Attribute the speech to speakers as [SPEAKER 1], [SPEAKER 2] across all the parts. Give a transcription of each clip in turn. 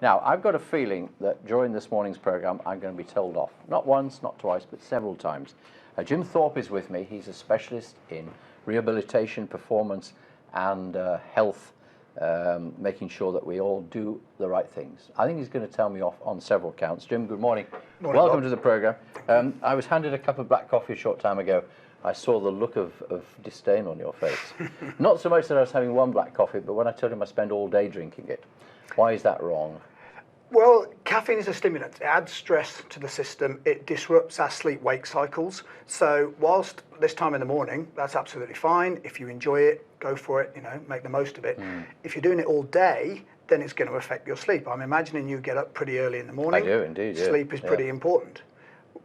[SPEAKER 1] Now, I've got a feeling that during this morning's programme, I'm going to be told off. Not once, not twice, but several times. Jim Thorp is with me. He's a specialist in rehabilitation, performance, and health, making sure that we all do the right things. I think he's going to tell me off on several counts. Jim, good morning.
[SPEAKER 2] Morning,
[SPEAKER 1] Welcome
[SPEAKER 2] Bob.
[SPEAKER 1] to the programme. I was handed a cup of black coffee a short time ago. I saw the look of disdain on your face. Not so much that I was having one black coffee, but when I told him I spend all day drinking it. Why is that wrong?
[SPEAKER 2] Well, caffeine is a stimulant. It adds stress to the system. It disrupts our sleep-wake cycles. So whilst this time in the morning, that's absolutely fine. If you enjoy it, go for it, make the most of it. If you're doing it all day, then it's going to affect your sleep. I'm imagining you get up pretty early in the morning.
[SPEAKER 1] I do indeed, yeah.
[SPEAKER 2] Sleep is pretty important.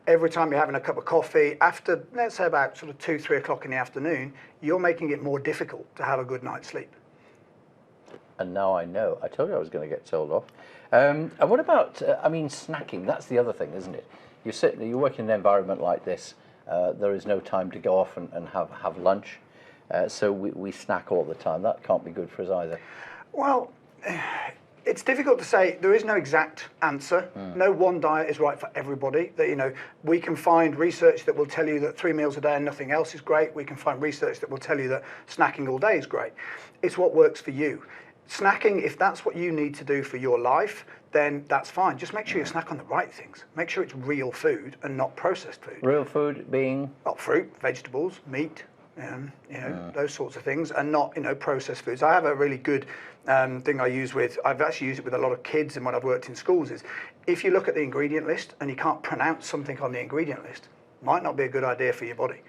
[SPEAKER 2] Every time you're having a cup of coffee, after, let's say about sort of 2, 3 o'clock in the afternoon, you're making it more difficult to have a good night's sleep.
[SPEAKER 1] And now I know. I told you I was going to get told off. And what about, snacking? That's the other thing, isn't it? You work in an environment like this. There is no time to go off and have lunch. So we snack all the time. That can't be good for us either.
[SPEAKER 2] Well, it's difficult to say. There is no exact answer. No one diet is right for everybody. We can find research that will tell you that 3 meals a day and nothing else is great. We can find research that will tell you that snacking all day is great. It's what works for you. Snacking, if that's what you need to do for your life, then that's fine. Just make sure you snack on the right things. Make sure it's real food and not processed food.
[SPEAKER 1] Real food being?
[SPEAKER 2] Not fruit, vegetables, meat, those sorts of things, and not processed foods. I have a really good thing I've actually used it with a lot of kids, and when I've worked in schools is, if you look at the ingredient list and you can't pronounce something on the ingredient list, might not be a good idea for your body.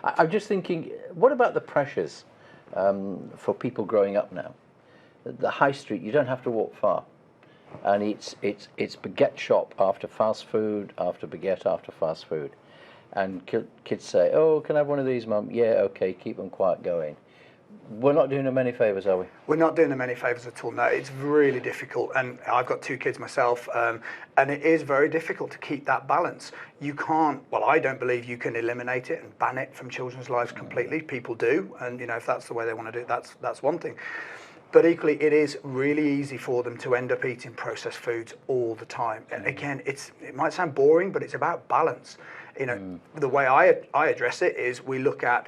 [SPEAKER 1] I'm just thinking, what about the pressures for people growing up now? The high street, you don't have to walk far, and it's baguette shop after fast food, after baguette after fast food, and kids say, "Oh, can I have one of these, Mum?" "Yeah, okay, keep them quiet going." We're not doing them any favours, are we?
[SPEAKER 2] We're not doing them any favours at all. No, it's really difficult, and I've got 2 kids myself, and it is very difficult to keep that balance. You can't, well, I don't believe you can eliminate it and ban it from children's lives completely. People do, and if that's the way they want to do it, that's one thing. But equally, it is really easy for them to end up eating processed foods all the time. And again, it might sound boring, but it's about balance. The way I address it is we look at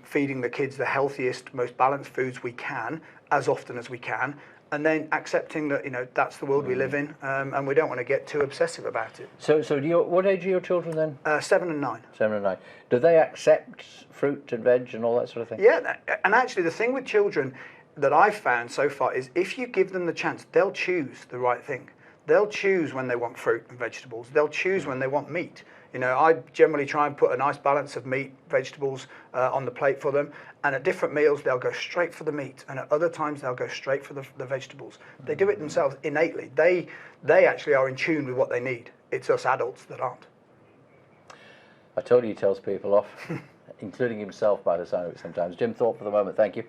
[SPEAKER 2] feeding the kids the healthiest, most balanced foods we can, as often as we can, and then accepting that that's the world we live in, and we don't want to get too obsessive about it.
[SPEAKER 1] So what age are your children then?
[SPEAKER 2] 7 and 9.
[SPEAKER 1] 7 and 9. Do they accept fruit and veg and all that sort of thing?
[SPEAKER 2] Yeah, and actually the thing with children that I've found so far is if you give them the chance, they'll choose the right thing. They'll choose when they want fruit and vegetables. They'll choose when they want meat. I generally try and put a nice balance of meat, vegetables on the plate for them. And at different meals, they'll go straight for the meat. And at other times, they'll go straight for the vegetables. They do it themselves innately. They actually are in tune with what they need. It's us adults that aren't.
[SPEAKER 1] I told you he tells people off, including himself by the sound of it sometimes. Jim Thorp for the moment, thank you.